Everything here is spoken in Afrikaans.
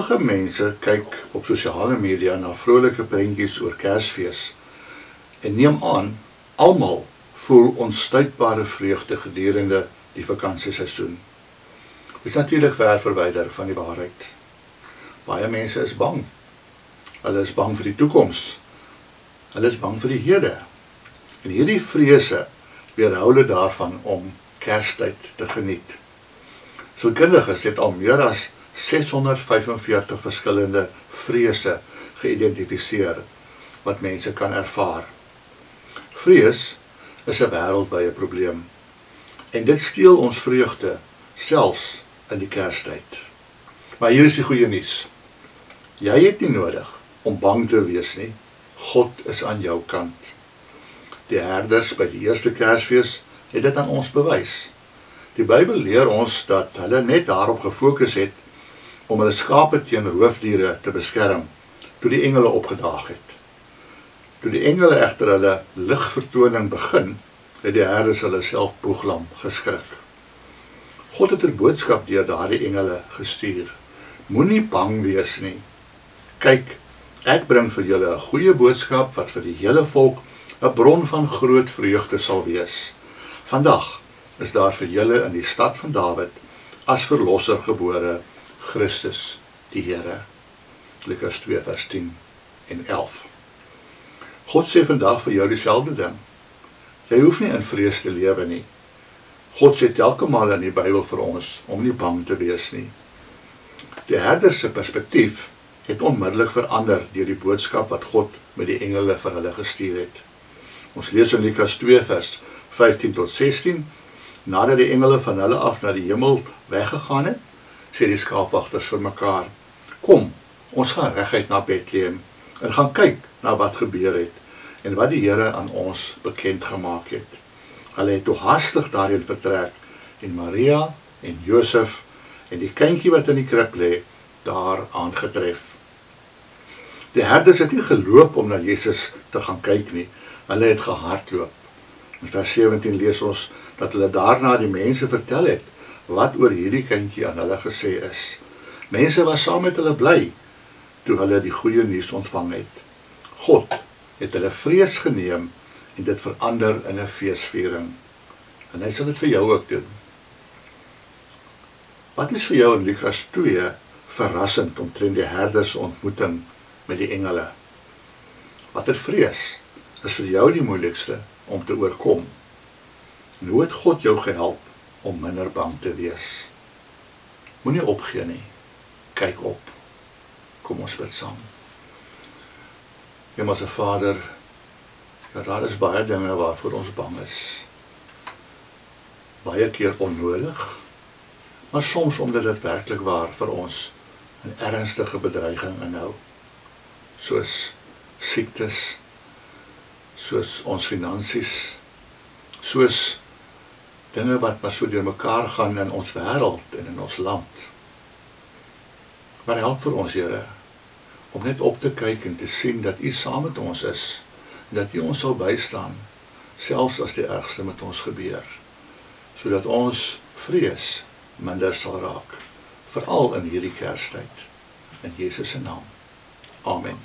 Sommige mense kyk op sosiale media na vrolike prentjies oor Kersfees en neem aan, almal voel onstuitbare vreugde gedurende die vakansieseisoen. Dit is natuurlik ver verwyder van die waarheid. Baie mense is bang. Hulle is bang vir die toekoms. Hulle is bang vir die hede. En hierdie vrese weerhou hulle daarvan om Kerstyd te geniet. Sielkundiges het al meer as 645 verskillende vrese geïdentifiseer wat mense kan ervaar. Vrees is 'n wêreldwye probleem en dit steel ons vreugde selfs in die Kerstyd. Maar hier is die goeie nuus. Jy het nie nodig om bang te wees nie. God is aan jou kant. Die herders by die eerste Kersfees het dit aan ons bewys. Die Bybel leer ons dat hulle net daarop gefokus het om hulle skape teen roofdiere te beskerm, toe die engele opgedaag het. Toe die engele egter hulle ligvertoning begin, het die herders hulle self boeglam geskrik. God het 'n boodskap deur daardie engele gestuur. Moenie bang wees nie. Kyk, ek bring vir julle 'n goeie boodskap wat vir die hele volk 'n bron van groot vreugde sal wees. Vandag is daar vir julle in die stad van Dawid as verlosser gebore Christus die Here. Lukas 2 vers 10 en 11. God sê vandag vir jou dieselfde ding. Jy hoef nie in vrees te lewe nie. God sê telke maal in die Bybel vir ons om nie bang te wees nie. Die herder se perspektief het onmiddellik verander deur die boodskap wat God met die engele vir hulle gestuur het. Ons lees in Lukas 2 vers 15 tot 16, nadat die engele van hulle af na die hemel weggegaan het, sê die skaapwagters vir mekaar, kom, ons gaan reguit na Bethlehem en gaan kyk na wat gebeur het en wat die Here aan ons bekend gemaak het. Hulle het toe haastig daarheen vertrek en Maria en Josef en die kindjie wat in die krib lê, daar aangetref. Die herders het nie geloop om na Jesus te gaan kyk nie, hulle het gehardloop. In vers 17 lees ons dat hulle daarna die mense vertel het wat oor hierdie kindjie aan hulle gesê is. Mense was saam met hulle bly toe hulle die goeie nuus ontvang het. God het hulle vrees geneem en dit verander in 'n feesviering. En hy sal dit vir jou ook doen. Wat is vir jou in Lukas 2 verrassend omtrent die herders ontmoeting met die engele? Watter vrees is vir jou die moeilikste om te oorkom? En hoe het God jou gehelp om minder bang te wees? Moenie opgee nie. Kyk op. Kom ons bid saam. Hemelse Vader, ja, daar is baie dinge waarvoor ons bang is. Baie keer onnodig, maar soms omdat dit werklik waar vir ons 'n ernstige bedreiging inhou. Soos siektes, soos ons finansies, soos dinge wat maar so deur mekaar gaan in ons wêreld en in ons land. Maar help vir ons, Here, om net op te kyk en te sien dat U saam met ons is, en dat U ons sal bystaan, selfs as die ergste met ons gebeur, sodat ons vrees minder sal raak, veral in hierdie Kerstyd. In Jesus se naam. Amen.